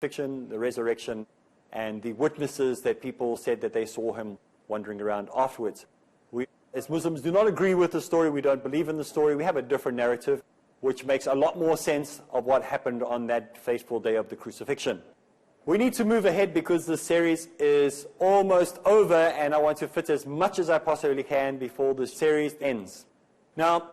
crucifixion, the resurrection, and the witnesses that people said that they saw him wandering around afterwards. We, as Muslims, do not agree with the story. We don't believe in the story. We have a different narrative, which makes a lot more sense of what happened on that fateful day of the crucifixion. We need to move ahead because the series is almost over, and I want to fit as much as I possibly can before the series ends. Now,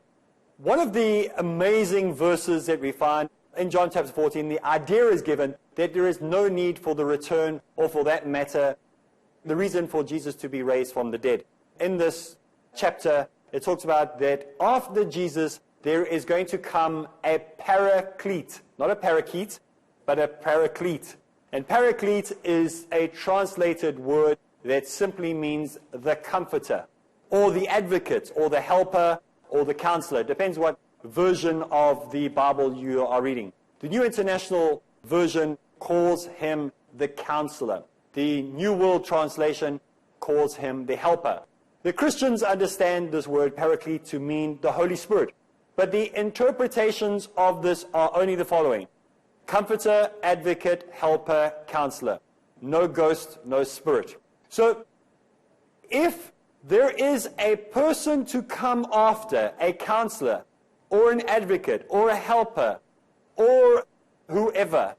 one of the amazing verses that we find in John chapter 14, the idea is given that there is no need for the return, or for that matter, the reason for Jesus to be raised from the dead. In this chapter, it talks about that after Jesus, there is going to come a paraclete. Not a parakeet, but a paraclete. And paraclete is a translated word that simply means the comforter, or the advocate, or the helper, or the counselor. It depends what version of the Bible you are reading. The New International Version calls him the counselor. The New World Translation calls him the helper. The Christians understand this word paraclete to mean the Holy Spirit. But the interpretations of this are only the following: comforter, advocate, helper, counselor. No ghost, no spirit. So, if there is a person to come after, a counselor, or an advocate, or a helper, or whoever,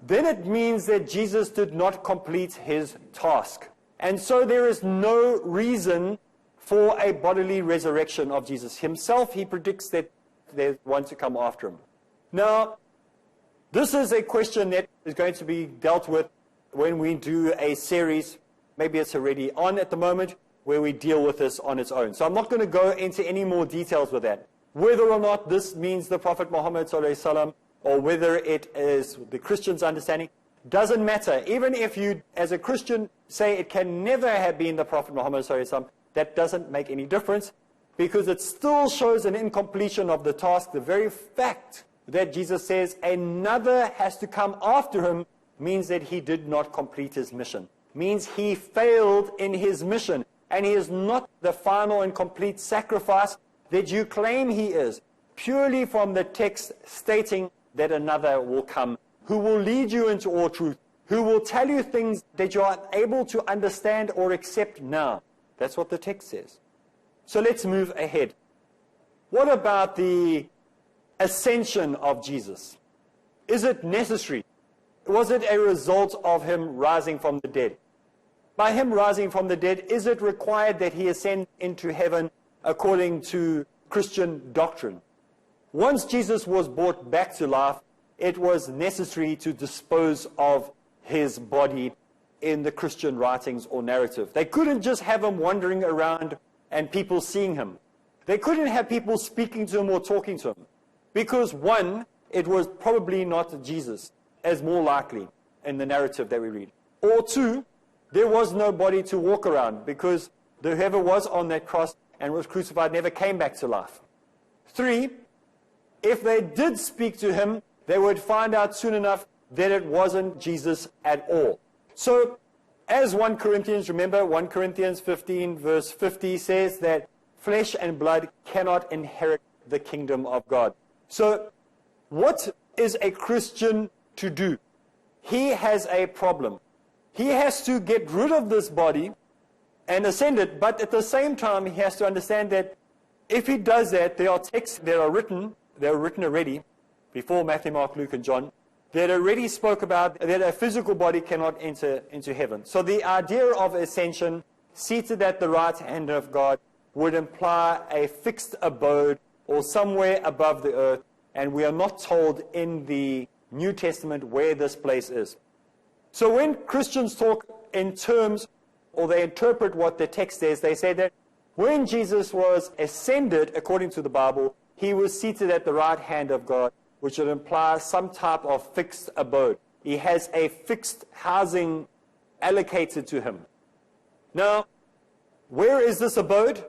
then it means that Jesus did not complete his task. And so there is no reason for a bodily resurrection of Jesus himself. He predicts that there's one to come after him. Now, this is a question that is going to be dealt with when we do a series. Maybe it's already on at the moment, where we deal with this on its own. So I'm not going to go into any more details with that. Whether or not this means the Prophet Muhammad ﷺ, or whether it is the Christian's understanding, doesn't matter. Even if you, as a Christian, say it can never have been the Prophet Muhammad ﷺ, that doesn't make any difference, because it still shows an incompletion of the task. The very fact that Jesus says another has to come after him means that he did not complete his mission. Means he failed in his mission. And he is not the final and complete sacrifice that you claim he is, purely from the text stating that another will come, who will lead you into all truth, who will tell you things that you are able to understand or accept now. That's what the text says. So let's move ahead. What about the ascension of Jesus? Is it necessary? Was it a result of him rising from the dead? By him rising from the dead, is it required that he ascend into heaven according to Christian doctrine? Once Jesus was brought back to life, it was necessary to dispose of his body in the Christian writings or narrative. They couldn't just have him wandering around and people seeing him. They couldn't have people speaking to him or talking to him. Because one, it was probably not Jesus, as more likely in the narrative that we read. Or two, there was no body to walk around, because whoever was on that cross and was crucified never came back to life. Three, if they did speak to him, they would find out soon enough that it wasn't Jesus at all. So, as 1 Corinthians, remember 1 Corinthians 15 verse 50 says that flesh and blood cannot inherit the kingdom of God. So, what is a Christian to do? He has a problem. He has to get rid of this body and ascend it, but at the same time he has to understand that if he does that, there are texts that are written already, before Matthew, Mark, Luke, and John, that already spoke about that a physical body cannot enter into heaven. So the idea of ascension, seated at the right hand of God, would imply a fixed abode or somewhere above the earth, and we are not told in the New Testament where this place is. So when Christians talk in terms, or they interpret what the text says, they say that when Jesus was ascended, according to the Bible, he was seated at the right hand of God, which would imply some type of fixed abode. He has a fixed housing allocated to him. Now, where is this abode?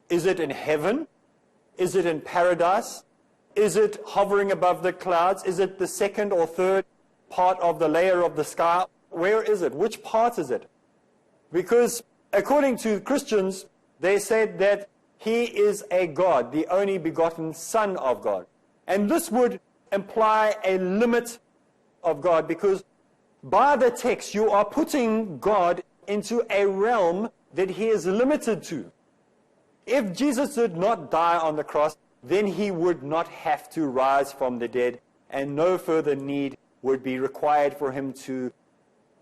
Is it in heaven? Is it in paradise? Is it hovering above the clouds? Is it the second or third part of the layer of the sky? Where is it? Which part is it? Because according to Christians, they said that he is a God, the only begotten Son of God. And this would imply a limit of God, because By the text, you are putting God into a realm that he is limited to. If Jesus did not die on the cross, then he would not have to rise from the dead, and no further need would be required for him to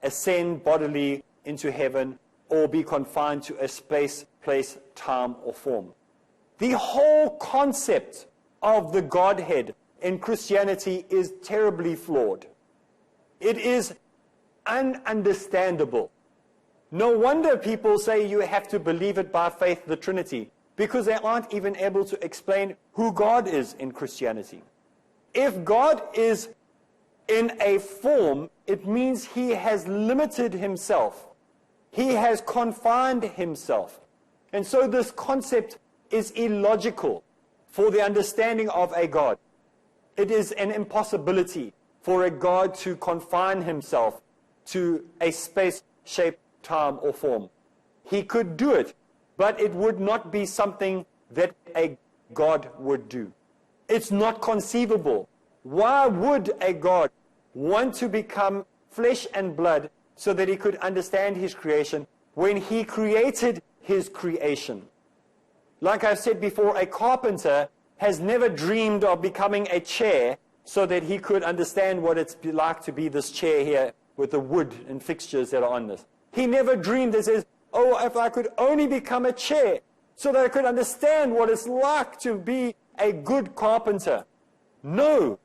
ascend bodily into heaven or be confined to a space, place, time, or form. The whole concept of the Godhead in Christianity is terribly flawed. It is ununderstandable. No wonder people say you have to believe it by faith, the Trinity, because they aren't even able to explain who God is in Christianity. If God is in a form, it means he has limited himself. He has confined himself. And so this concept is illogical for the understanding of a God. It is an impossibility for a God to confine himself to a space, shape, time, or form. He could do it, but it would not be something that a God would do. It's not conceivable. Why would a God want to become flesh and blood so that he could understand his creation when he created his creation? Like I've said before, a carpenter has never dreamed of becoming a chair so that he could understand what it's like to be this chair here with the wood and fixtures that are on this. He never dreamed and says, oh, if I could only become a chair so that I could understand what it's like to be a good carpenter. No,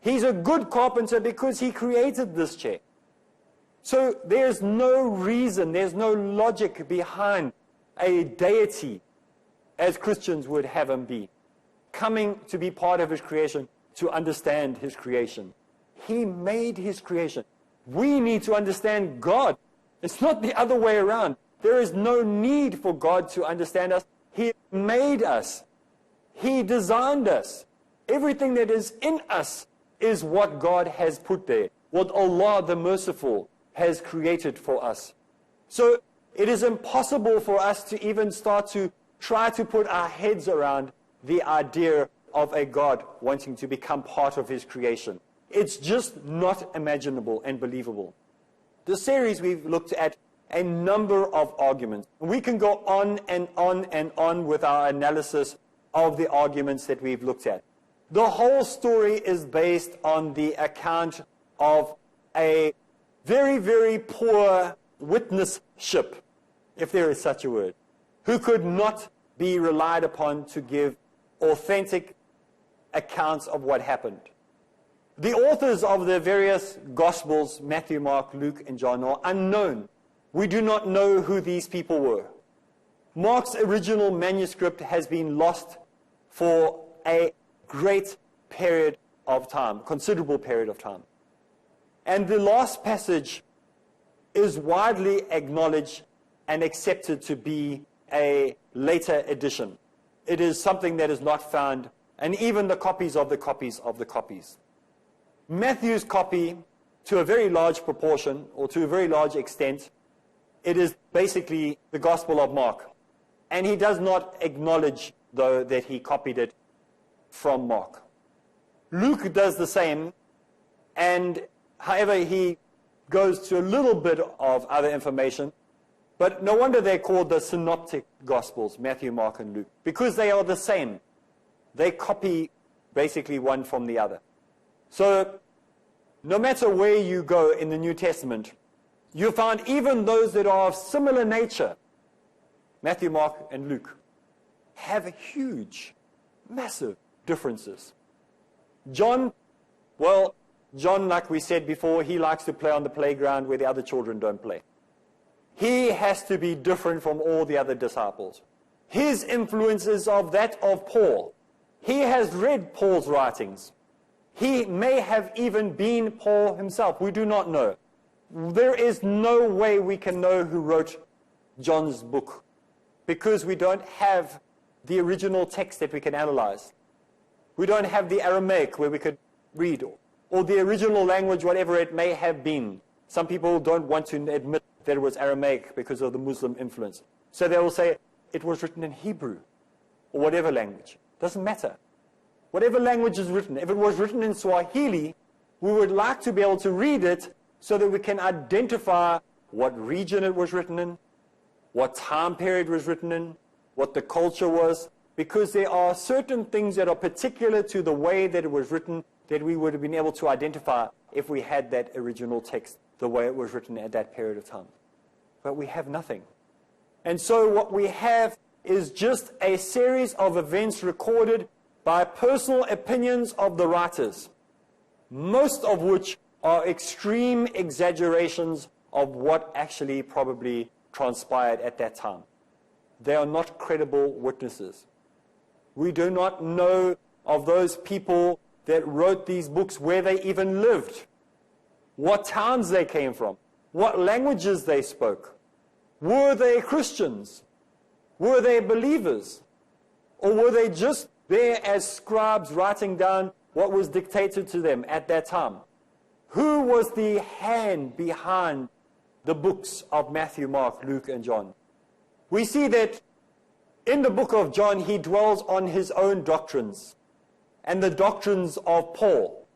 he's a good carpenter because he created this chair. So there's no reason, there's no logic behind a deity, as Christians would have him be, coming to be part of his creation, to understand his creation. He made his creation. We need to understand God. It's not the other way around. There is no need for God to understand us. He made us. He designed us. Everything that is in us is what God has put there, what Allah the Merciful has created for us. So it is impossible for us to even start to try to put our heads around the idea of a God wanting to become part of his creation. It's just not imaginable and believable. This series we've looked at a number of arguments. We can go on and on and on with our analysis of the arguments that we've looked at. The whole story is based on the account of a very, very poor witnessship, if there is such a word, who could not be relied upon to give authentic accounts of what happened. The authors of the various Gospels, Matthew, Mark, Luke, and John, are unknown. We do not know who these people were. Mark's original manuscript has been lost for a great period of time, considerable period of time. And the last passage is widely acknowledged and accepted to be a later edition. It is something that is not found, and even the copies of the copies of the copies. Matthew's copy, to a very large proportion, or to a very large extent, it is basically the Gospel of Mark. And he does not acknowledge, though, that he copied it from Mark. Luke does the same, and however, he goes to a little bit of other information, but no wonder they're called the synoptic Gospels, Matthew, Mark, and Luke, because they are the same. They copy basically one from the other. So, no matter where you go in the New Testament, you find even those that are of similar nature, Matthew, Mark, and Luke, have huge, massive differences. John, like we said before, he likes to play on the playground where the other children don't play. He has to be different from all the other disciples. His influence is of that of Paul. He has read Paul's writings. He may have even been Paul himself. We do not know. There is no way we can know who wrote John's book, because we don't have the original text that we can analyze. We don't have the Aramaic where we could read, or the original language, whatever it may have been. Some people don't want to admit that it was Aramaic because of the Muslim influence. So they will say it was written in Hebrew, or whatever language. Doesn't matter. Whatever language is written, if it was written in Swahili, we would like to be able to read it so that we can identify what region it was written in, what time period it was written in, what the culture was, because there are certain things that are particular to the way that it was written that we would have been able to identify if we had that original text, the way it was written at that period of time. But we have nothing. And so what we have is just a series of events recorded by personal opinions of the writers, most of which are extreme exaggerations of what actually probably transpired at that time. They are not credible witnesses. We do not know of those people that wrote these books, where they even lived, what towns they came from, what languages they spoke. Were they Christians? Were they believers? Or were they just there as scribes writing down what was dictated to them at that time? Who was the hand behind the books of Matthew, Mark, Luke, and John? We see that in the book of John, he dwells on his own doctrines and the doctrines of Paul.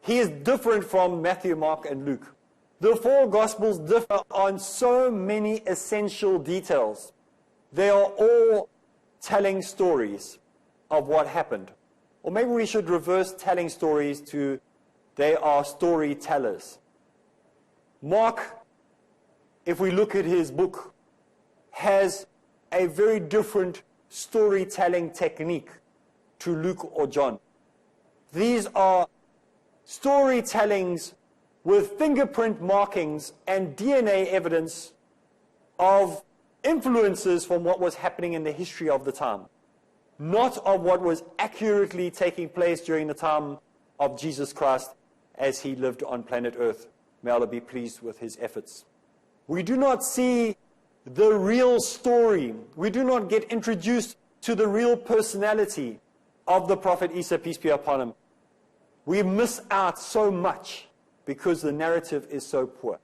He is different from Matthew, Mark, and Luke. The four Gospels differ on so many essential details. They are all telling stories of what happened. Or maybe we should reverse telling stories to they are storytellers. Mark, if we look at his book, has a very different storytelling technique to Luke or John. These are storytellings with fingerprint markings and DNA evidence of influences from what was happening in the history of the time, not of what was accurately taking place during the time of Jesus Christ as he lived on planet Earth. May Allah be pleased with his efforts. We do not see the real story. We do not get introduced to the real personality of the Prophet Isa, peace be upon him. We miss out so much because the narrative is so poor.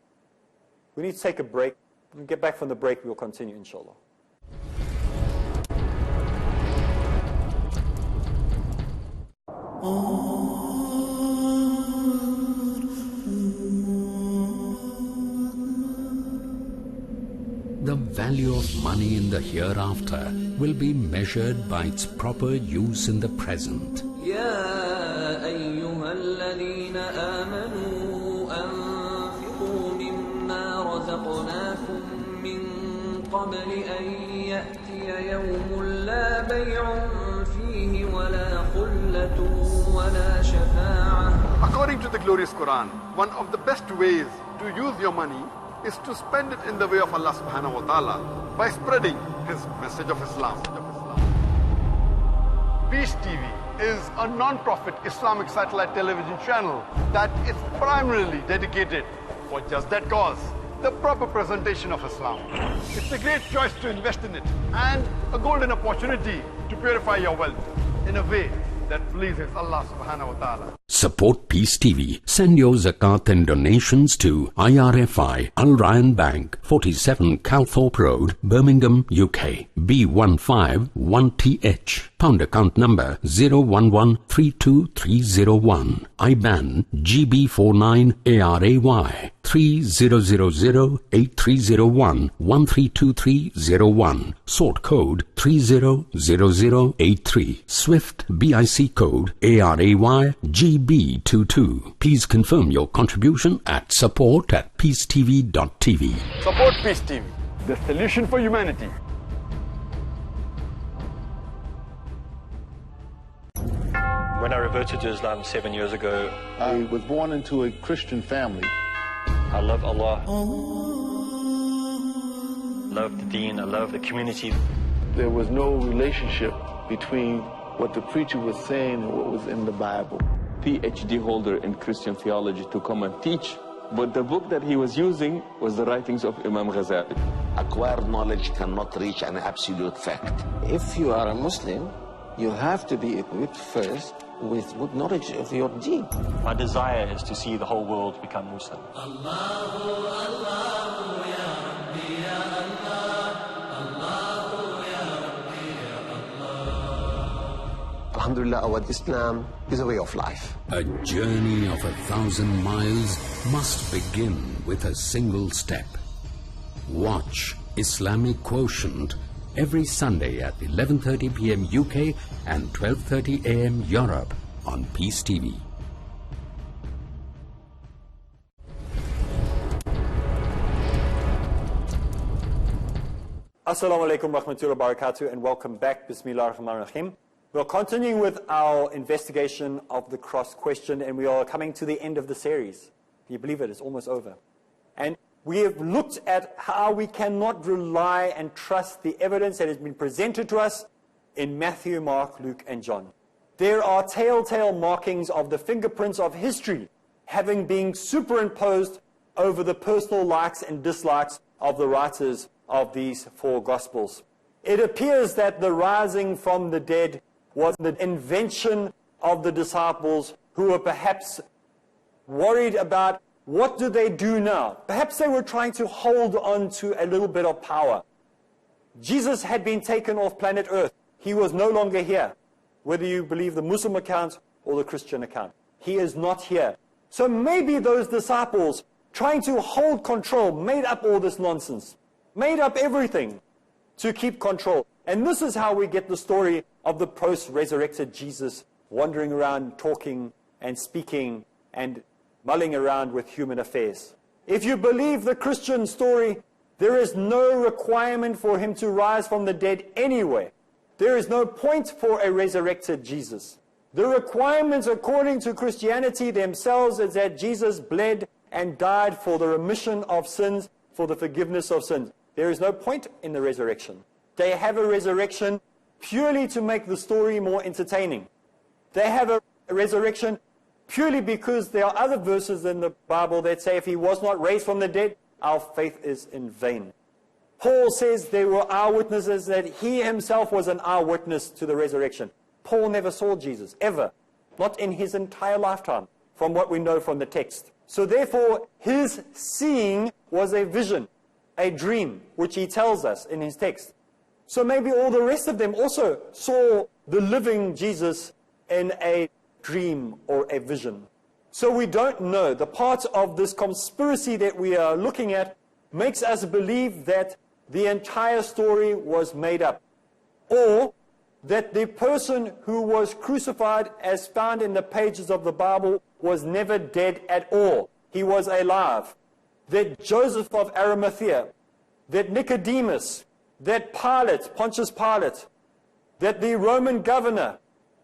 We need to take a break. When we get back from the break, we'll continue, inshallah. The value of money in the hereafter will be measured by its proper use in the present. يا أيها الذين آمنوا أنفقوا مما رزقناكم من قبل أن يأتي يوم لا بيع فيه ولا خلة ولا شفاعة. According to the glorious Quran, one of the best ways to use your money is to spend it in the way of Allah subhanahu wa ta'ala by spreading His message of Islam. Peace TV is a non-profit Islamic satellite television channel that is primarily dedicated for just that cause, the proper presentation of Islam. It's a great choice to invest in it and a golden opportunity to purify your wealth in a way that pleases Allah subhanahu wa ta'ala. Support Peace TV. Send your zakat and donations to IRFI Al Ryan Bank, 47 Calthorpe Road, Birmingham, UK, B151TH. Pound account number 011-32301. IBAN GB49ARAY 30008301 132301. Sort code 300083. Swift BIC code ARAY GB22. Please confirm your contribution at support@peacetv.tv. Support Peace TV, the solution for humanity. When I reverted to Islam 7 years ago, I was born into a Christian family. I love Allah, love the deen, I love the community. There was no relationship between what the preacher was saying and what was in the Bible. PhD holder in Christian theology to come and teach, but the book that he was using was the writings of Imam Ghazali. Acquired knowledge cannot reach an absolute fact. If you are a Muslim, you have to be equipped first with good knowledge of your deen. My desire is to see the whole world become Muslim. Alhamdulillah, our Islam is a way of life. A journey of 1,000 miles must begin with a single step. Watch Islamic Quotient every Sunday at 11:30 p.m. UK and 12:30 a.m. Europe on Peace TV. Assalamu alaikum rahmatullahi wa barakatuh, and welcome back. Bismillah ar-Rahman ar-Rahim. We're continuing with our investigation of the cross question, and we are coming to the end of the series. Can you believe it? It's almost over. And we have looked at how we cannot rely and trust the evidence that has been presented to us in Matthew, Mark, Luke, and John. There are telltale markings of the fingerprints of history having been superimposed over the personal likes and dislikes of the writers of these four Gospels. It appears that the rising from the dead was the invention of the disciples who were perhaps worried about what do they do now. Perhaps they were trying to hold on to a little bit of power. Jesus had been taken off planet Earth. He was no longer here, whether you believe the Muslim account or the Christian account. He is not here. So maybe those disciples trying to hold control made up all this nonsense, made up everything to keep control. And this is how we get the story of the post-resurrected Jesus wandering around, talking and speaking and mulling around with human affairs. If you believe the Christian story, there is no requirement for him to rise from the dead anyway. There is no point for a resurrected Jesus. The requirements according to Christianity themselves is that Jesus bled and died for the remission of sins, for the forgiveness of sins. There is no point in the resurrection. They have a resurrection purely to make the story more entertaining. They have a resurrection purely because there are other verses in the Bible that say if he was not raised from the dead, our faith is in vain. Paul says there were eyewitnesses, that he himself was an eyewitness to the resurrection. Paul never saw Jesus, ever. Not in his entire lifetime, from what we know from the text. So therefore, his seeing was a vision, a dream, which he tells us in his text. So maybe all the rest of them also saw the living Jesus in a dream or a vision. So we don't know. The part of this conspiracy that we are looking at makes us believe that the entire story was made up, or that the person who was crucified, as found in the pages of the Bible, was never dead at all. He was alive. That Joseph of Arimathea, that Nicodemus, that Pilate, Pontius Pilate, that the Roman governor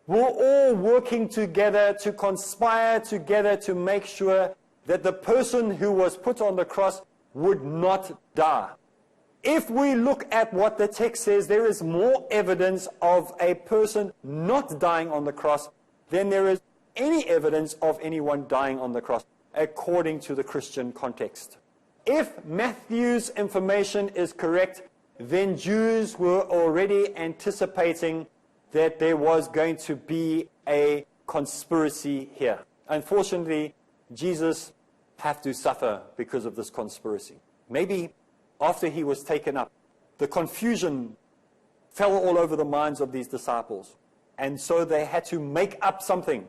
were all working together to conspire together to make sure that the person who was put on the cross would not die. If we look at what the text says, there is more evidence of a person not dying on the cross than there is any evidence of anyone dying on the cross, according to the Christian context. If Matthew's information is correct, then Jews were already anticipating that there was going to be a conspiracy here. Unfortunately, Jesus had to suffer because of this conspiracy. Maybe after he was taken up, the confusion fell all over the minds of these disciples. And so they had to make up something.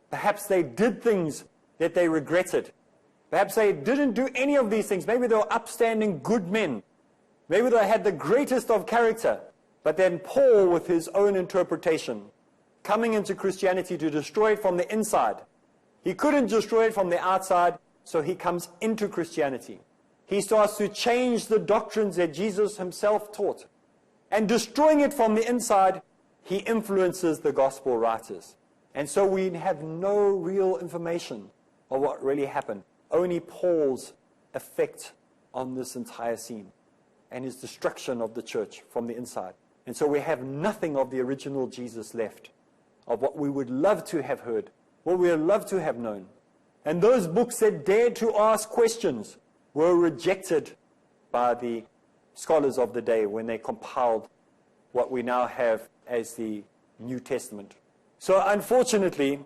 Perhaps they did things that they regretted. Perhaps they didn't do any of these things. Maybe they were upstanding good men. Maybe they had the greatest of character. But then Paul, with his own interpretation, coming into Christianity to destroy it from the inside. He couldn't destroy it from the outside, so he comes into Christianity. He starts to change the doctrines that Jesus himself taught. And destroying it from the inside, he influences the gospel writers. And so we have no real information of what really happened. Only Paul's effect on this entire scene and his destruction of the church from the inside. And so we have nothing of the original Jesus left, of what we would love to have heard, what we would love to have known. And those books that dared to ask questions were rejected by the scholars of the day when they compiled what we now have as the New Testament. So unfortunately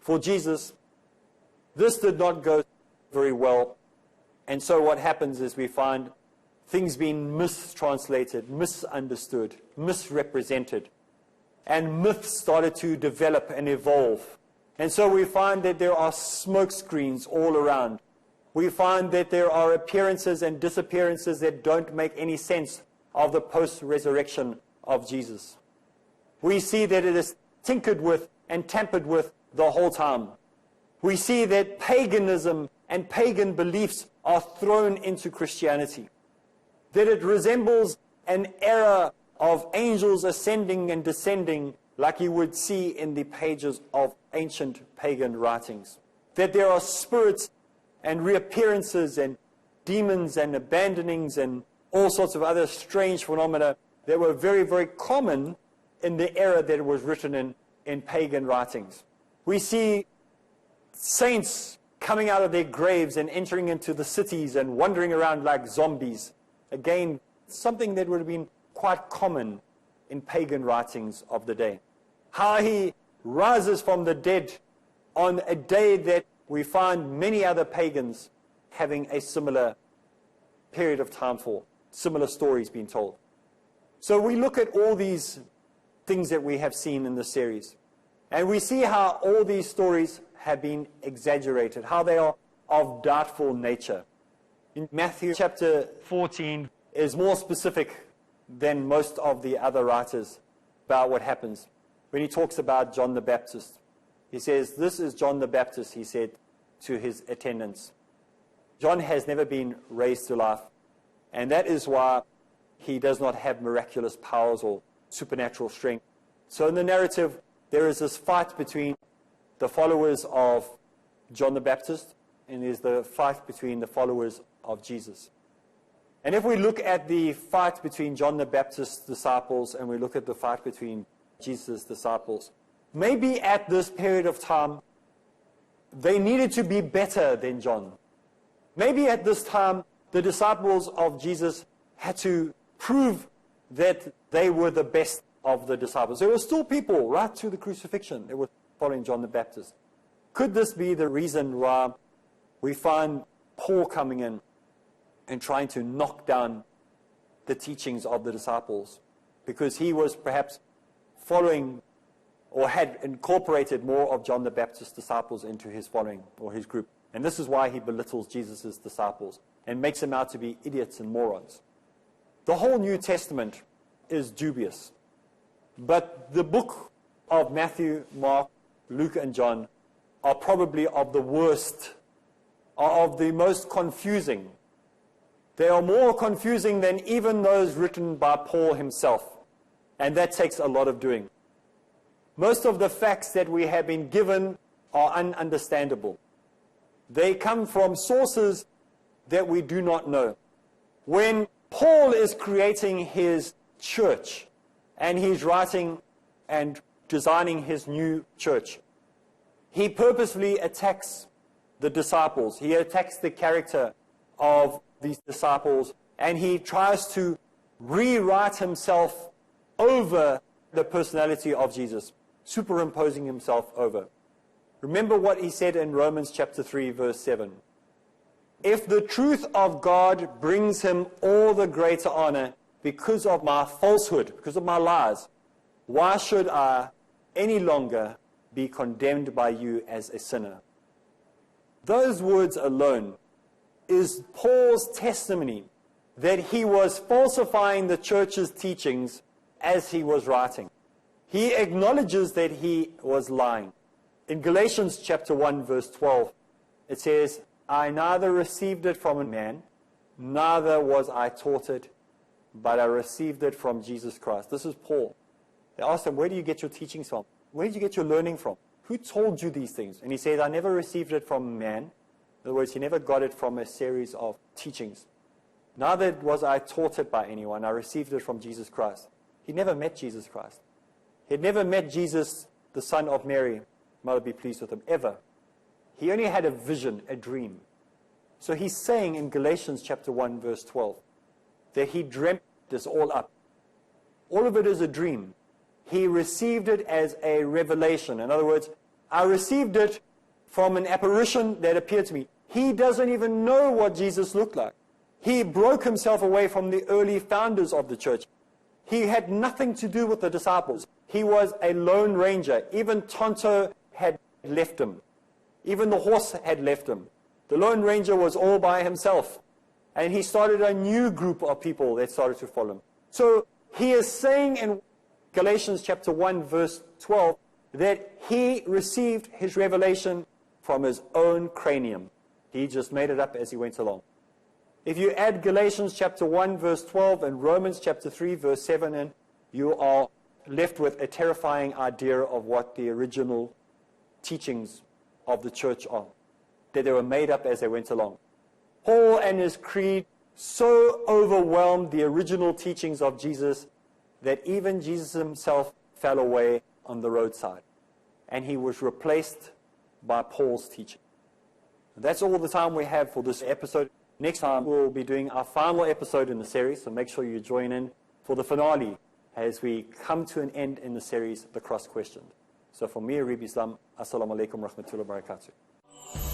for Jesus, this did not go very well. And so what happens is we find things being mistranslated, misunderstood, misrepresented. And myths started to develop and evolve. And so we find that there are smoke screens all around. we find that there are appearances and disappearances that don't make any sense of the post-resurrection of Jesus. We see that it is tinkered with and tampered with the whole time. We see that paganism and pagan beliefs are thrown into Christianity. That it resembles an era of angels ascending and descending like you would see in the pages of ancient pagan writings. That there are spirits and reappearances and demons and abandonings and all sorts of other strange phenomena that were very, very common in the era that it was written in pagan writings. We see saints coming out of their graves and entering into the cities and wandering around like zombies. Again, something that would have been quite common in pagan writings of the day. How he rises from the dead on a day that we find many other pagans having a similar period of time for, similar stories being told. So we look at all these things that we have seen in the series, and we see how all these stories have been exaggerated, how they are of doubtful nature. In Matthew chapter 14 is more specific than most of the other writers about what happens. When he talks about John the Baptist, he says, "This is John the Baptist," he said to his attendants. John has never been raised to life, and that is why he does not have miraculous powers or supernatural strength. So in the narrative, there is this fight between the followers of John the Baptist, and there's the fight between the followers of Jesus. And if we look at the fight between John the Baptist's disciples and we look at the fight between Jesus' disciples, maybe at this period of time, they needed to be better than John. Maybe at this time, the disciples of Jesus had to prove that they were the best of the disciples. There were still people right to the crucifixion that were following John the Baptist. Could this be the reason why we find Paul coming in and trying to knock down the teachings of the disciples? Because he was perhaps following or had incorporated more of John the Baptist's disciples into his following or his group. And this is why he belittles Jesus' disciples and makes them out to be idiots and morons. The whole New Testament is dubious. But the book of Matthew, Mark, Luke, and John are probably of the worst, are of the most confusing. They are more confusing than even those written by Paul himself. And that takes a lot of doing. Most of the facts that we have been given are ununderstandable. They come from sources that we do not know. When Paul is creating his church, and he's writing and designing his new church, he purposely attacks the disciples. He attacks the character of these disciples, and he tries to rewrite himself over the personality of Jesus, superimposing himself over. Remember what he said in Romans chapter 3, verse 7. If the truth of God brings him all the greater honor because of my falsehood, because of my lies, why should I any longer be condemned by you as a sinner? Those words alone is Paul's testimony that he was falsifying the church's teachings as he was writing. He acknowledges that he was lying. In Galatians chapter 1, verse 12, it says, I neither received it from a man, neither was I taught it, but I received it from Jesus Christ. This is Paul. They asked him, where do you get your teachings from? Where did you get your learning from? Who told you these things? And he said, I never received it from a man. In other words, he never got it from a series of teachings. Neither was I taught it by anyone. I received it from Jesus Christ. He never met Jesus Christ. He had never met Jesus, the son of Mary. Mother be pleased with him, ever. He only had a vision, a dream. So he's saying in Galatians chapter 1, verse 12, that he dreamt this all up. All of it is a dream. He received it as a revelation. In other words, I received it from an apparition that appeared to me. He doesn't even know what Jesus looked like. He broke himself away from the early founders of the church. He had nothing to do with the disciples. He was a lone ranger. Even Tonto had left him. Even the horse had left him. The Lone Ranger was all by himself. And he started a new group of people that started to follow him. So he is saying in Galatians chapter 1, verse 12, that he received his revelation from his own cranium. He just made it up as he went along. If you add Galatians chapter 1, verse 12, and Romans chapter 3, verse 7 in, you are left with a terrifying idea of what the original teachings of the church are, that they were made up as they went along. Paul and his creed so overwhelmed the original teachings of Jesus that even Jesus himself fell away on the roadside, and he was replaced by Paul's teaching. That's all the time we have for this episode. Next time we'll be doing our final episode in the series, so make sure you join in for the finale as we come to an end in the series, The Cross Questioned. So from me, Areeb Islam, Assalamu alaikum wa rahmatullahi wa barakatuh.